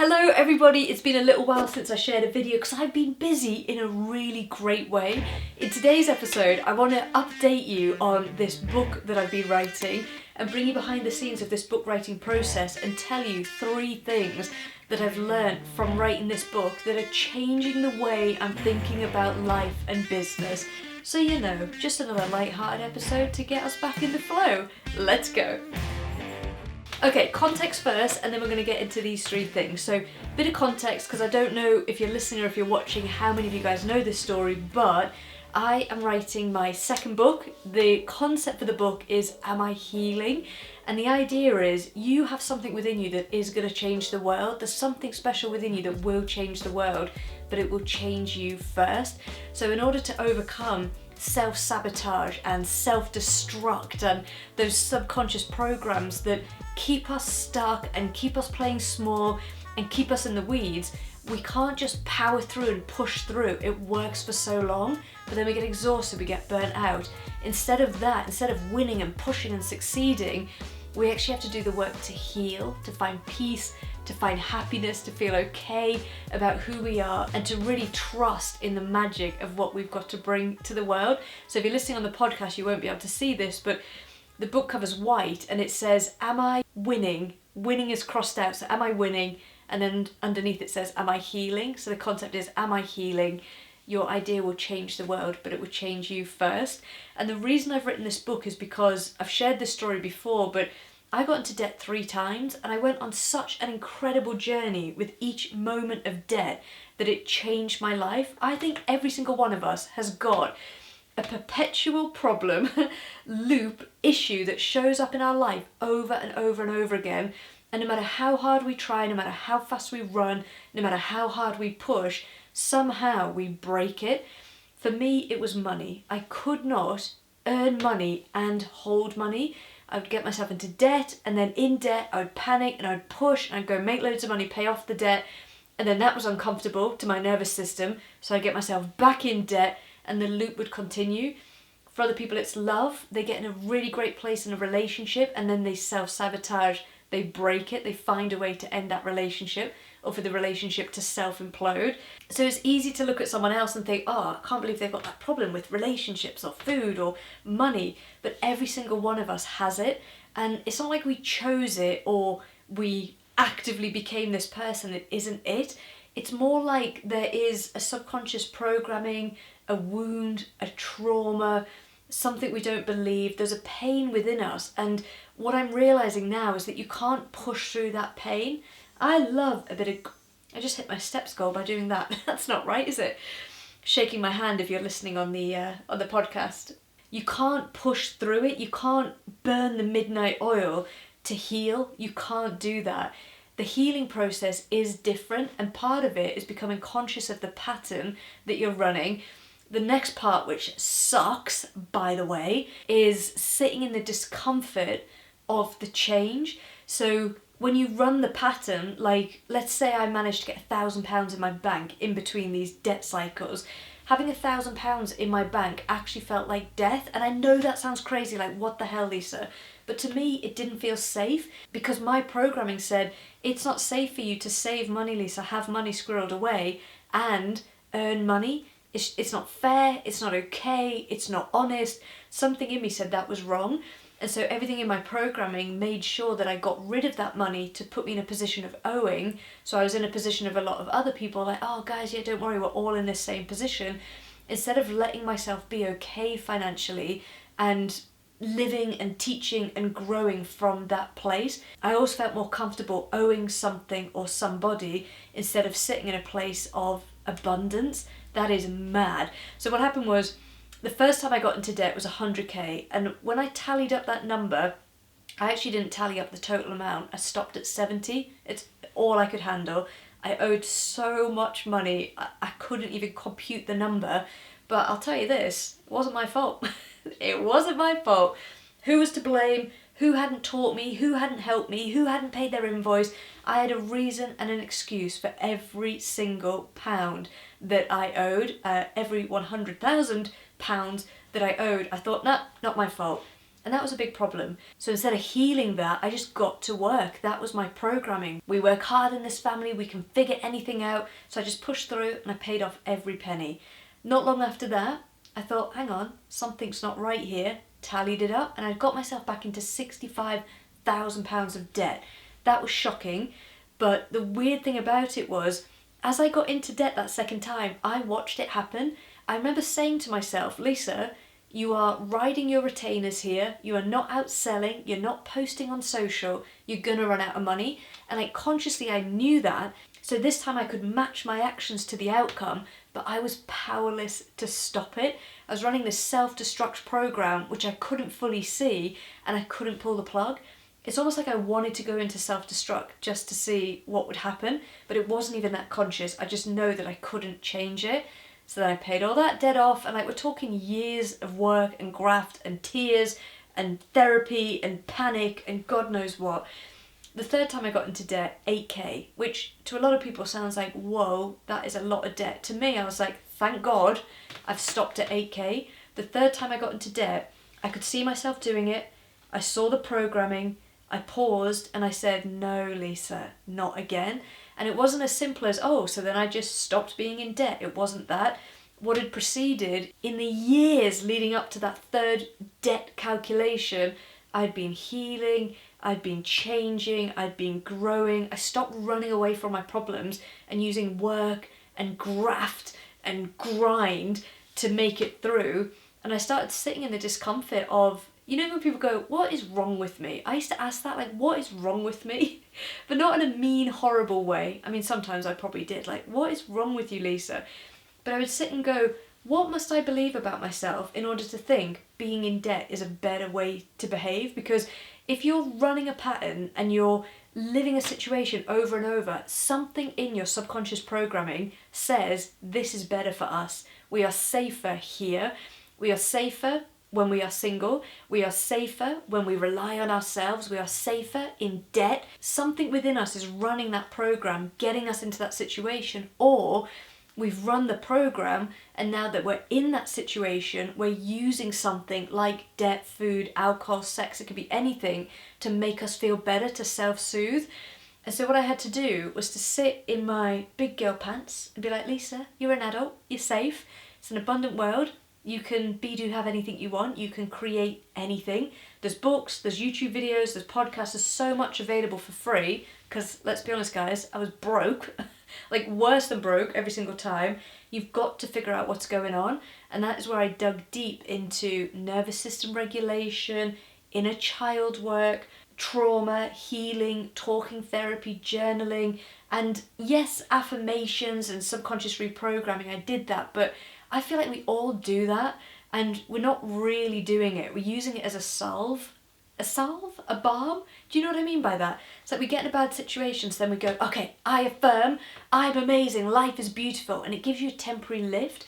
Hello everybody, it's been a little while since I shared a video because I've been busy in a really great way. In today's episode, I want to update you on this book that I've been writing and bring you behind the scenes of this book writing process and tell you 3 things that I've learned from writing this book that are changing the way I'm thinking about life and business. So you know, just another light-hearted episode to get us back in the flow. Let's go! Okay, context first, and then we're going to get into these 3 things. So, bit of context, because I don't know if you're listening or if you're watching how many of you guys know this story, but I am writing my 2nd book. The concept for the book is, am I healing? And the idea is, you have something within you that is going to change the world. There's something special within you that will change the world, but it will change you first. So in order to overcome self-sabotage and self-destruct and those subconscious programs that keep us stuck and keep us playing small and keep us in the weeds, we can't just power through and push through. It works for so long, but then we get exhausted, we get burnt out. Instead of that, instead of winning and pushing and succeeding, we actually have to do the work to heal, to find peace, to find happiness, to feel okay about who we are, and to really trust in the magic of what we've got to bring to the world. So if you're listening on the podcast, you won't be able to see this, but the book cover's white and it says, am I winning? Winning is crossed out, so am I winning? And then underneath it says, am I healing? So the concept is, am I healing? Your idea will change the world, but it will change you first. And the reason I've written this book is because I've shared this story before, but I got into debt 3 times and I went on such an incredible journey with each moment of debt that it changed my life. I think every single one of us has got a perpetual problem, loop, issue that shows up in our life over and over and over again. And no matter how hard we try, no matter how fast we run, no matter how hard we push, somehow we break it. For me, it was money. I could not earn money and hold money. I would get myself into debt, and then in debt I would panic and I would push and I'd go make loads of money, pay off the debt, and then that was uncomfortable to my nervous system, so I'd get myself back in debt and the loop would continue. For other people it's love. They get in a really great place in a relationship and then they self-sabotage, they break it, they find a way to end that relationship or for the relationship to self-implode. So it's easy to look at someone else and think, oh, I can't believe they've got that problem with relationships or food or money, but every single one of us has it, and it's not like we chose it or we actively became this person that isn't it. It's more like there is a subconscious programming, a wound, a trauma, something we don't believe. There's a pain within us, and what I'm realising now is that you can't push through that pain. I love a bit of... I just hit my steps goal by doing that. That's not right, is it? Shaking my hand if you're listening on the podcast. You can't push through it. You can't burn the midnight oil to heal. You can't do that. The healing process is different, and part of it is becoming conscious of the pattern that you're running. The next part, which sucks, by the way, is sitting in the discomfort of the change. So when you run the pattern, like let's say I managed to get £1,000 in my bank in between these debt cycles, having £1,000 in my bank actually felt like death. And I know that sounds crazy, like what the hell, Lisa? But to me, it didn't feel safe because my programming said, it's not safe for you to save money, Lisa, have money squirreled away and earn money. It's not fair, it's not okay, it's not honest. Something in me said that was wrong. And so everything in my programming made sure that I got rid of that money to put me in a position of owing. So I was in a position of a lot of other people like, oh guys, yeah, don't worry, we're all in this same position. Instead of letting myself be okay financially and living and teaching and growing from that place, I always felt more comfortable owing something or somebody instead of sitting in a place of abundance. That is mad. So what happened was, the first time I got into debt was 100k, and when I tallied up that number, I actually didn't tally up the total amount. I stopped at 70. It's all I could handle. I owed so much money, I couldn't even compute the number. But I'll tell you this, it wasn't my fault. It wasn't my fault. Who was to blame? Who hadn't taught me? Who hadn't helped me? Who hadn't paid their invoice? I had a reason and an excuse for every single pound that I owed, every £100,000 that I owed. I thought, nah, not my fault. And that was a big problem. So instead of healing that, I just got to work. That was my programming. We work hard in this family, we can figure anything out. So I just pushed through and I paid off every penny. Not long after that, I thought, hang on, something's not right here. Tallied it up and I got myself back into £65,000 of debt. That was shocking. But the weird thing about it was, as I got into debt that second time, I watched it happen. I remember saying to myself, Lisa, you are riding your retainers here, you are not out selling, you're not posting on social, you're gonna run out of money. And like consciously I knew that, so this time I could match my actions to the outcome, but I was powerless to stop it. I was running this self-destruct program which I couldn't fully see and I couldn't pull the plug. It's almost like I wanted to go into self-destruct just to see what would happen, but it wasn't even that conscious. I just know that I couldn't change it. So then I paid all that debt off, and like we're talking years of work and graft and tears and therapy and panic and God knows what. The third time I got into debt, 8k, which to a lot of people sounds like, whoa, that is a lot of debt. To me, I was like, thank God I've stopped at 8k. The third time I got into debt, I could see myself doing it. I saw the programming, I paused and I said, no, Lisa, not again. And it wasn't as simple as, oh, so then I just stopped being in debt. It wasn't that. What had preceded, in the years leading up to that third debt calculation, I'd been healing, I'd been changing, I'd been growing. I stopped running away from my problems and using work and graft and grind to make it through. And I started sitting in the discomfort of, you know when people go, what is wrong with me? I used to ask that, like, what is wrong with me? But not in a mean, horrible way. I mean, sometimes I probably did, like, what is wrong with you, Lisa? But I would sit and go, what must I believe about myself in order to think being in debt is a better way to behave? Because if you're running a pattern and you're living a situation over and over, something in your subconscious programming says this is better for us. We are safer here. We are safer when we are single, we are safer when we rely on ourselves, we are safer in debt. Something within us is running that program, getting us into that situation, or we've run the program and now that we're in that situation, we're using something like debt, food, alcohol, sex, it could be anything, to make us feel better, to self-soothe. And so what I had to do was to sit in my big girl pants and be like, Lisa, you're an adult, you're safe, it's an abundant world. You can be, do, have anything you want. You can create anything. There's books, there's YouTube videos, there's podcasts, there's so much available for free. Because let's be honest guys, I was broke, like worse than broke every single time. You've got to figure out what's going on. And that is where I dug deep into nervous system regulation, inner child work, trauma, healing, talking therapy, journaling, and yes, affirmations and subconscious reprogramming. I did that, but I feel like we all do that and we're not really doing it. We're using it as a salve. A salve? A balm? Do you know what I mean by that? It's like we get in a bad situation, so then we go, okay, I affirm, I'm amazing, life is beautiful, and it gives you a temporary lift.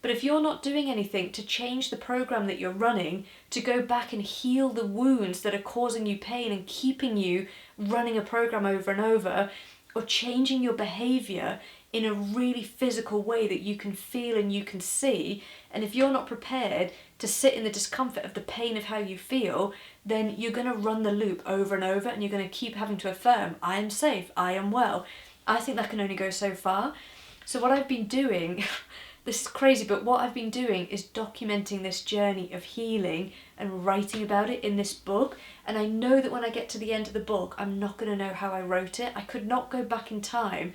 But if you're not doing anything to change the program that you're running, to go back and heal the wounds that are causing you pain and keeping you running a program over and over, or changing your behavior in a really physical way that you can feel and you can see, and if you're not prepared to sit in the discomfort of the pain of how you feel, then you're going to run the loop over and over and you're going to keep having to affirm, I am safe, I am well. I think that can only go so far. So what I've been doing, this is crazy, but what I've been doing is documenting this journey of healing and writing about it in this book. And I know that when I get to the end of the book, I'm not going to know how I wrote it. I could not go back in time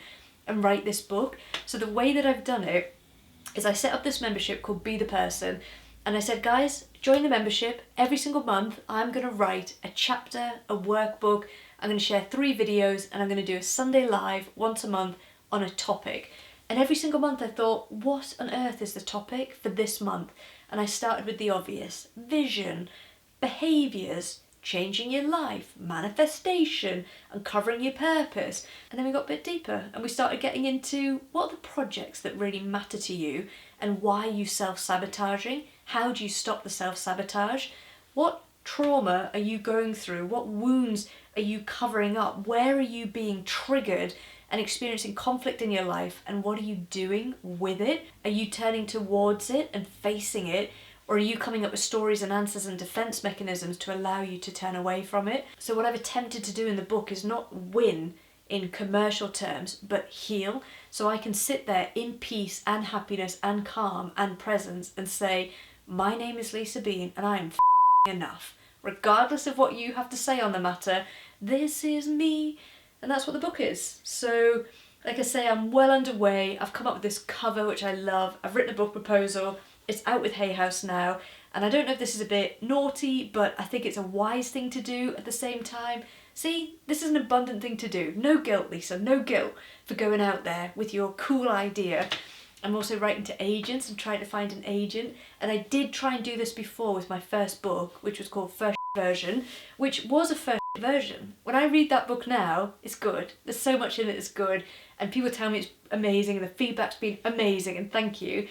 and write this book. So the way that I've done it is I set up this membership called Be the Person, and I said, guys, join the membership. Every single month I'm going to write a chapter, a workbook, I'm going to share 3 videos, and I'm going to do a Sunday live once a month on a topic. And every single month I thought, what on earth is the topic for this month? And I started with the obvious: vision, behaviours, changing your life, manifestation, uncovering your purpose. And then we got a bit deeper and we started getting into what are the projects that really matter to you and why are you self-sabotaging? How do you stop the self-sabotage? What trauma are you going through? What wounds are you covering up? Where are you being triggered and experiencing conflict in your life, and what are you doing with it? Are you turning towards it and facing it? Or are you coming up with stories and answers and defense mechanisms to allow you to turn away from it? So what I've attempted to do in the book is not win in commercial terms, but heal. So I can sit there in peace and happiness and calm and presence and say, my name is Lisa Bean and I am enough. Regardless of what you have to say on the matter, this is me. And that's what the book is. So, like I say, I'm well underway. I've come up with this cover, which I love. I've written a book proposal. It's out with Hay House now. And I don't know if this is a bit naughty, but I think it's a wise thing to do at the same time. See, this is an abundant thing to do. No guilt, Lisa, no guilt for going out there with your cool idea. I'm also writing to agents and trying to find an agent. And I did try and do this before with my first book, which was called First Version, which was a first version. When I read that book now, it's good. There's so much in it that's good. And people tell me it's amazing and the feedback's been amazing and thank you.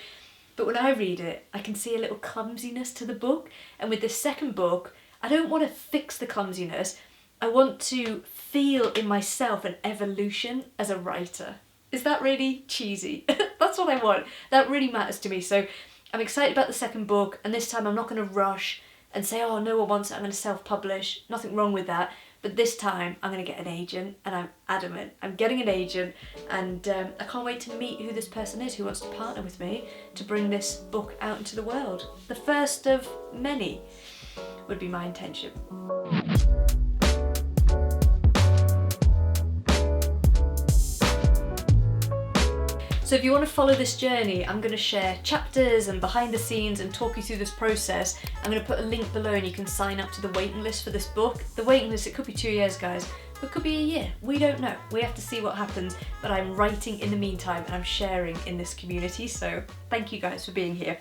But when I read it, I can see a little clumsiness to the book. And with this second book, I don't want to fix the clumsiness. I want to feel in myself an evolution as a writer. Is that really cheesy? That's what I want. That really matters to me. So I'm excited about the second book, and this time I'm not going to rush and say, oh, no one wants it, I'm going to self-publish. Nothing wrong with that. But this time I'm going to get an agent, and I'm adamant. I'm getting an agent, and I can't wait to meet who this person is who wants to partner with me to bring this book out into the world. The first of many would be my intention. So if you want to follow this journey, I'm going to share chapters and behind the scenes and talk you through this process. I'm going to put a link below and you can sign up to the waiting list for this book. The waiting list, it could be 2 years, guys, but it could be a year. We don't know. We have to see what happens, but I'm writing in the meantime and I'm sharing in this community. So thank you guys for being here.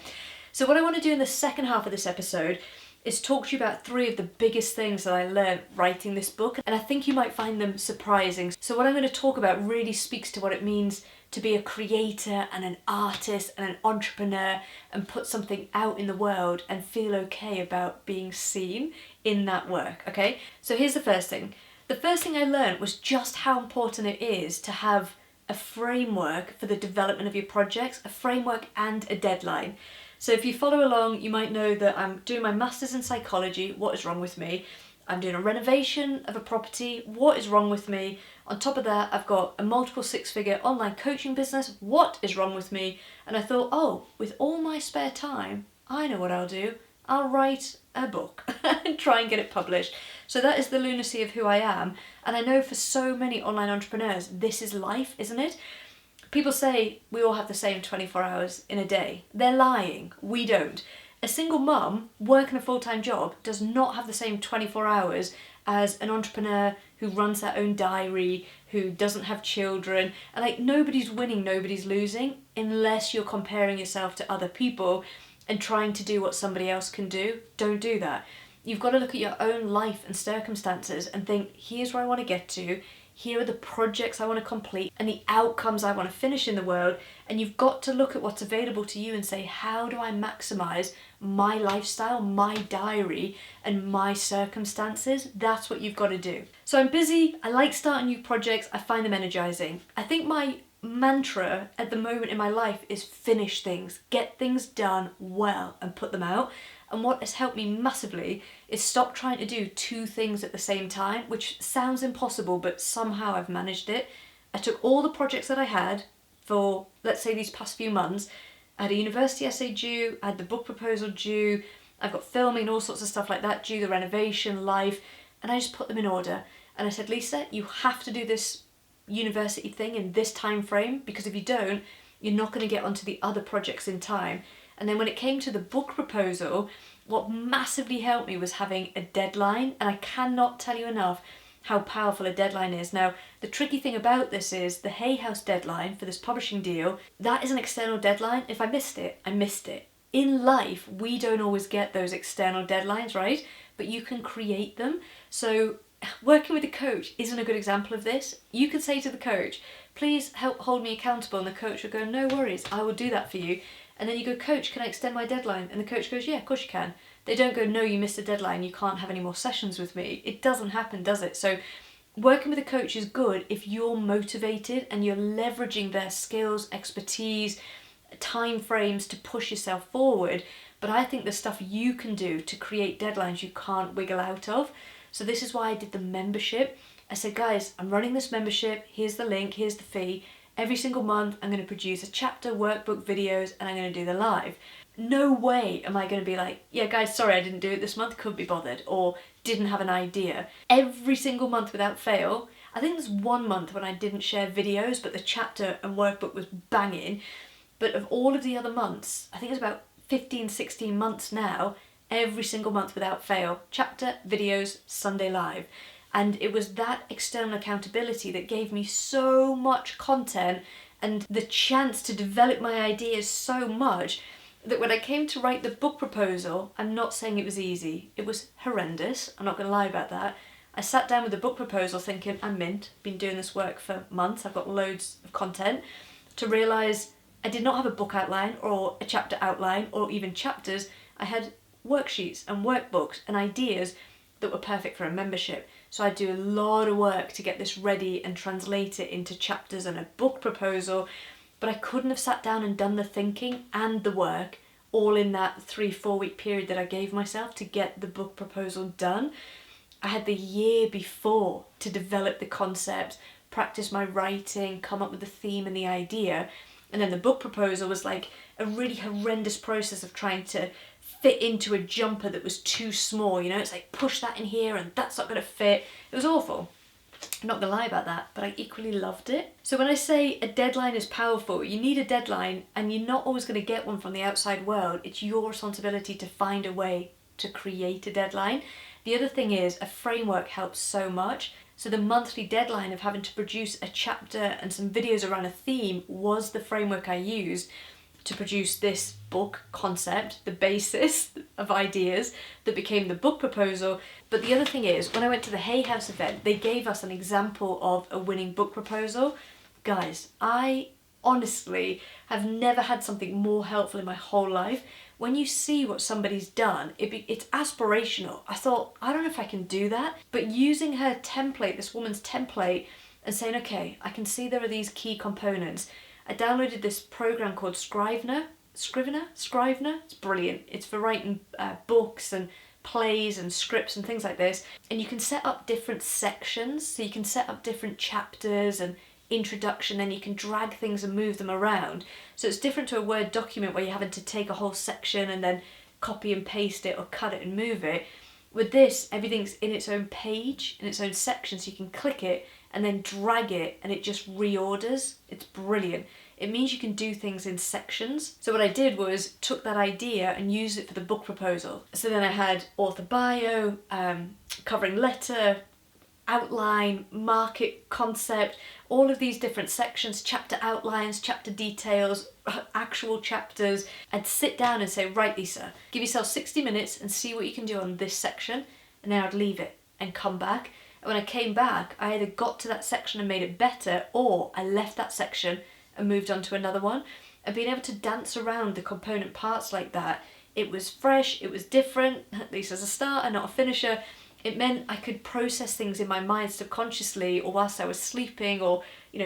So what I want to do in the second half of this episode is talk to you about 3 of the biggest things that I learned writing this book, and I think you might find them surprising. So what I'm going to talk about really speaks to what it means to be a creator and an artist and an entrepreneur and put something out in the world and feel okay about being seen in that work, okay? So here's the first thing. The first thing I learned was just how important it is to have a framework for the development of your projects, a framework and a deadline. So if you follow along, you might know that I'm doing my master's in psychology. What is wrong with me? I'm doing a renovation of a property. What is wrong with me? On top of that, I've got a multiple 6-figure online coaching business. What is wrong with me? And I thought, oh, with all my spare time, I know what I'll do. I'll write a book and try and get it published. So that is the lunacy of who I am. And I know for so many online entrepreneurs, this is life, isn't it? People say we all have the same 24 hours in a day. They're lying. We don't. A single mum working a full-time job does not have the same 24 hours as an entrepreneur who runs their own diary, who doesn't have children. And like, nobody's winning, nobody's losing unless you're comparing yourself to other people and trying to do what somebody else can do. Don't do that. You've got to look at your own life and circumstances and think, here's where I want to get to. Here are the projects I want to complete and the outcomes I want to finish in the world. And you've got to look at what's available to you and say, how do I maximize my lifestyle, my diary, and my circumstances? That's what you've got to do. So I'm busy. I like starting new projects. I find them energizing. I think my mantra at the moment in my life is finish things, get things done well and put them out. And what has helped me massively is stop trying to do 2 things at the same time, which sounds impossible, but somehow I've managed it. I took all the projects that I had for, let's say, these past few months. I had a university essay due, I had the book proposal due, I've got filming and all sorts of stuff like that due, the renovation, life, and I just put them in order. And I said, Lisa, you have to do this university thing in this time frame, because if you don't, you're not going to get onto the other projects in time. And then when it came to the book proposal, what massively helped me was having a deadline, and I cannot tell you enough how powerful a deadline is. Now, the tricky thing about this is the Hay House deadline for this publishing deal, that is an external deadline. If I missed it, I missed it. In life, we don't always get those external deadlines, right? But you can create them. So working with a coach isn't a good example of this. You can say to the coach, please help hold me accountable, and the coach will go, no worries, I will do that for you. And then you go, coach, can I extend my deadline? And the coach goes, yeah, of course you can. They don't go, no, you missed a deadline, you can't have any more sessions with me. It doesn't happen, does it? So working with a coach is good if you're motivated and you're leveraging their skills, expertise, time frames to push yourself forward. but I think there's stuff you can do to create deadlines you can't wiggle out of. So this is why I did the membership. I said, guys, I'm running this membership, here's the link, here's the fee. Every single month I'm going to produce a chapter, workbook, videos, and I'm going to do the live. No way am I going to be like, yeah guys, sorry I didn't do it this month, couldn't be bothered, or didn't have an idea. Every single month without fail. I think there's one month when I didn't share videos, but the chapter and workbook was banging. But of all of the other months, I think it's about 15, 16 months now, every single month without fail, chapter, videos, Sunday live. And it was that external accountability that gave me so much content and the chance to develop my ideas so much that when I came to write the book proposal, I'm not saying it was easy. It was horrendous. I'm not going to lie about that. I sat down with the book proposal thinking, I'm mint, been doing this work for months, I've got loads of content, to realise I did not have a book outline or a chapter outline or even chapters. I had worksheets and workbooks and ideas that were perfect for a membership. So I do a lot of work to get this ready and translate it into chapters and a book proposal, but I couldn't have sat down and done the thinking and the work all in that 3-4 week period that I gave myself to get the book proposal done. I had the year before to develop the concept, practice my writing, come up with the theme and the idea, and then the book proposal was like a really horrendous process of trying to fit into a jumper that was too small, you know, it's like push that in here and that's not going to fit. It was awful. I'm not going to lie about that, but I equally loved it. So when I say a deadline is powerful, you need a deadline and you're not always going to get one from the outside world. It's your responsibility to find a way to create a deadline. The other thing is a framework helps so much. So the monthly deadline of having to produce a chapter and some videos around a theme was the framework I used to produce this book concept, the basis of ideas that became the book proposal. But the other thing is, when I went to the Hay House event, they gave us an example of a winning book proposal. Guys, I honestly have never had something more helpful in my whole life. When you see what somebody's done, it's aspirational. I thought, I don't know if I can do that, but using her template, this woman's template, and saying, okay, I can see there are these key components. I downloaded this program called Scrivener. It's brilliant. It's for writing books and plays and scripts and things like this. And you can set up different sections. So you can set up different chapters and introduction, then you can drag things and move them around. So it's different to a Word document where you're having to take a whole section and then copy and paste it or cut it and move it. With this, everything's in its own page, in its own section, so you can click it and then drag it and it just reorders. It's brilliant. It means you can do things in sections. So what I did was took that idea and used it for the book proposal. So then I had author bio, covering letter, outline, market concept, all of these different sections, chapter outlines, chapter details, actual chapters. I'd sit down and say, right Lisa, give yourself 60 minutes and see what you can do on this section, and then I'd leave it and come back. And when I came back, I either got to that section and made it better, or I left that section and moved on to another one. And being able to dance around the component parts like that, it was fresh, it was different, at least as a starter, not a finisher. It meant I could process things in my mind subconsciously, or whilst I was sleeping, or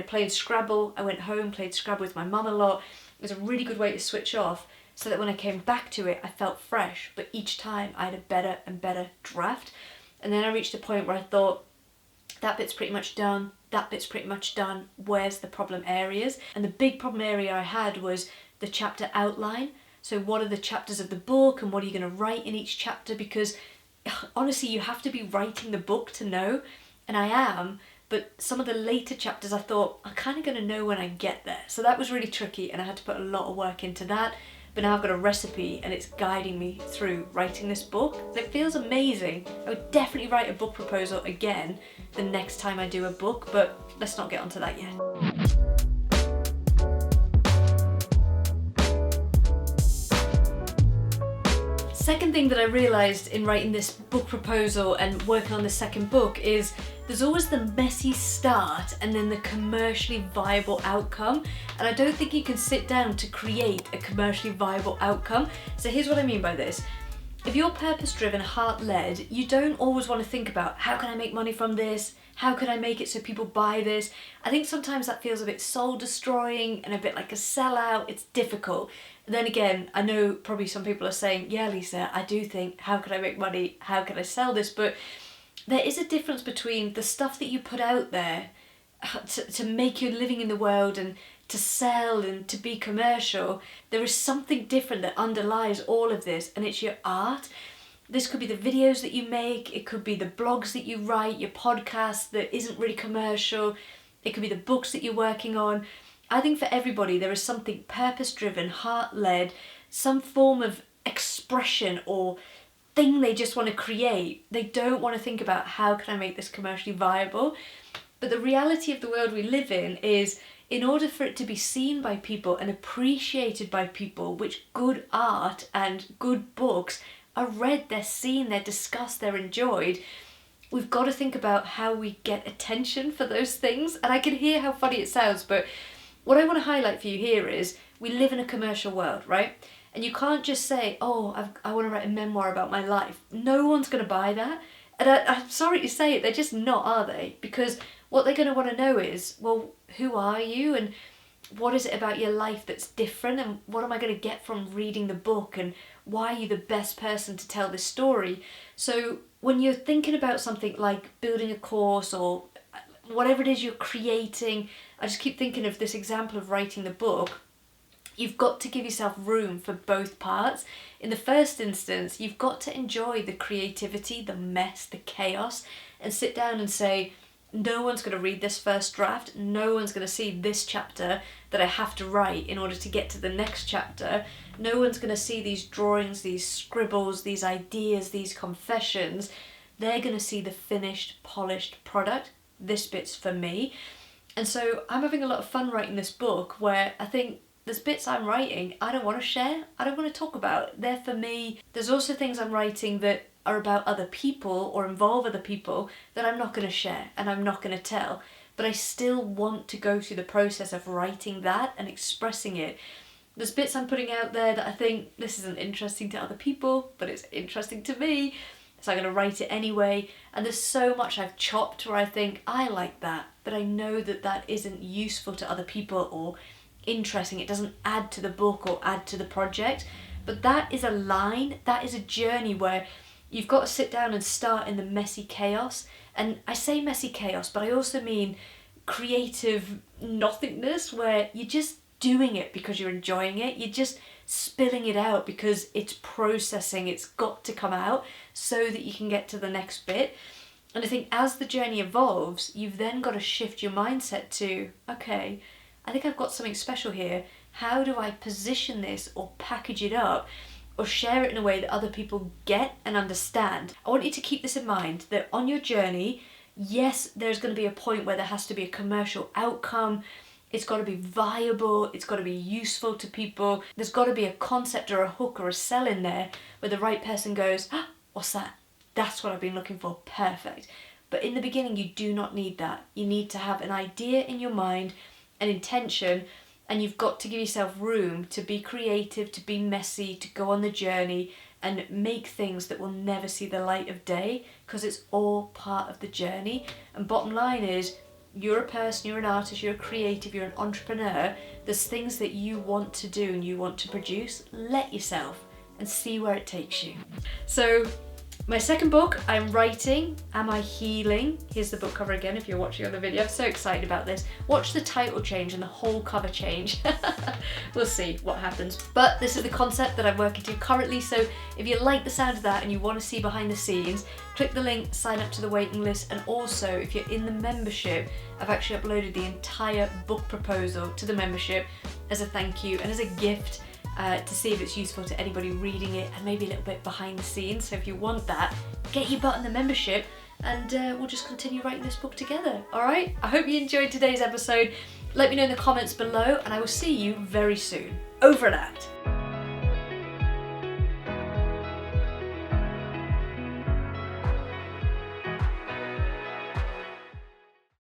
playing Scrabble. I went home, played Scrabble with my mum a lot. It was a really good way to switch off, so that when I came back to it, I felt fresh. But each time I had a better and better draft. And then I reached a point where I thought, that bit's pretty much done, that bit's pretty much done, where's the problem areas? And the big problem area I had was the chapter outline. So what are the chapters of the book, and what are you going to write in each chapter? Because honestly, you have to be writing the book to know, and I am, but some of the later chapters I thought, I'm kind of going to know when I get there. So that was really tricky, and I had to put a lot of work into that. But now I've got a recipe and it's guiding me through writing this book. It feels amazing. I would definitely write a book proposal again the next time I do a book, but let's not get onto that yet. Second thing that I realised in writing this book proposal and working on the second book is there's always the messy start and then the commercially viable outcome. And I don't think you can sit down to create a commercially viable outcome. So here's what I mean by this. If you're purpose-driven, heart-led, you don't always want to think about how can I make money from this? How can I make it so people buy this? I think sometimes that feels a bit soul destroying and a bit like a sellout. It's difficult. And then again, I know probably some people are saying, yeah, Lisa, I do think, how can I make money? How can I sell this? But there is a difference between the stuff that you put out there to make your living in the world and to sell and to be commercial. There is something different that underlies all of this, and it's your art. This could be the videos that you make, it could be the blogs that you write, your podcast that isn't really commercial, it could be the books that you're working on. I think for everybody there is something purpose-driven, heart-led, some form of expression or thing they just want to create. They don't want to think about how can I make this commercially viable. But the reality of the world we live in is, in order for it to be seen by people and appreciated by people, which good art and good books are read, they're seen, they're discussed, they're enjoyed, we've got to think about how we get attention for those things. And I can hear how funny it sounds, but what I want to highlight for you here is we live in a commercial world, right? And you can't just say, oh, I want to write a memoir about my life. No one's going to buy that. And I'm sorry to say it, they're just not, are they? Because what they're going to want to know is, well, who are you and what is it about your life that's different, and what am I going to get from reading the book, and why are you the best person to tell this story? So when you're thinking about something like building a course or whatever it is you're creating, I just keep thinking of this example of writing the book. You've got to give yourself room for both parts. In the first instance, you've got to enjoy the creativity, the mess, the chaos, and sit down and say, no one's going to read this first draft, no one's going to see this chapter that I have to write in order to get to the next chapter, no one's going to see these drawings, these scribbles, these ideas, these confessions. They're going to see the finished, polished product. This bit's for me. And so I'm having a lot of fun writing this book, where I think there's bits I'm writing I don't want to share, I don't want to talk about. They're for me. There's also things I'm writing that are about other people or involve other people that I'm not going to share and I'm not going to tell. But I still want to go through the process of writing that and expressing it. There's bits I'm putting out there that I think this isn't interesting to other people, but it's interesting to me, so I'm going to write it anyway. And there's so much I've chopped where I think I like that, but I know that that isn't useful to other people or interesting. It doesn't add to the book or add to the project. But that is a line, that is a journey where you've got to sit down and start in the messy chaos. And I say messy chaos, but I also mean creative nothingness, where you're just doing it because you're enjoying it. You're just spilling it out because it's processing. It's got to come out so that you can get to the next bit. And I think as the journey evolves, you've then got to shift your mindset to, okay, I think I've got something special here. How do I position this or package it up or share it in a way that other people get and understand? I want you to keep this in mind, that on your journey, yes, there's going to be a point where there has to be a commercial outcome. It's got to be viable, it's got to be useful to people. There's got to be a concept or a hook or a sell in there where the right person goes, ah, what's that? That's what I've been looking for, perfect. But in the beginning, you do not need that. You need to have an idea in your mind, an intention, and you've got to give yourself room to be creative, to be messy, to go on the journey and make things that will never see the light of day, because it's all part of the journey. And bottom line is, you're a person, you're an artist, you're a creative, you're an entrepreneur. There's things that you want to do and you want to produce. Let yourself and see where it takes you. So my second book I'm writing, Am I Healing? Here's the book cover again if you're watching on the video. I'm so excited about this. Watch the title change and the whole cover change. We'll see what happens. But this is the concept that I'm working to currently, so if you like the sound of that and you want to see behind the scenes, click the link, sign up to the waiting list, and also if you're in the membership, I've actually uploaded the entire book proposal to the membership as a thank you and as a gift. To see if it's useful to anybody reading it, and maybe a little bit behind the scenes. So if you want that, get your butt in the membership and we'll just continue writing this book together, alright? I hope you enjoyed today's episode. Let me know in the comments below and I will see you very soon. Over and out.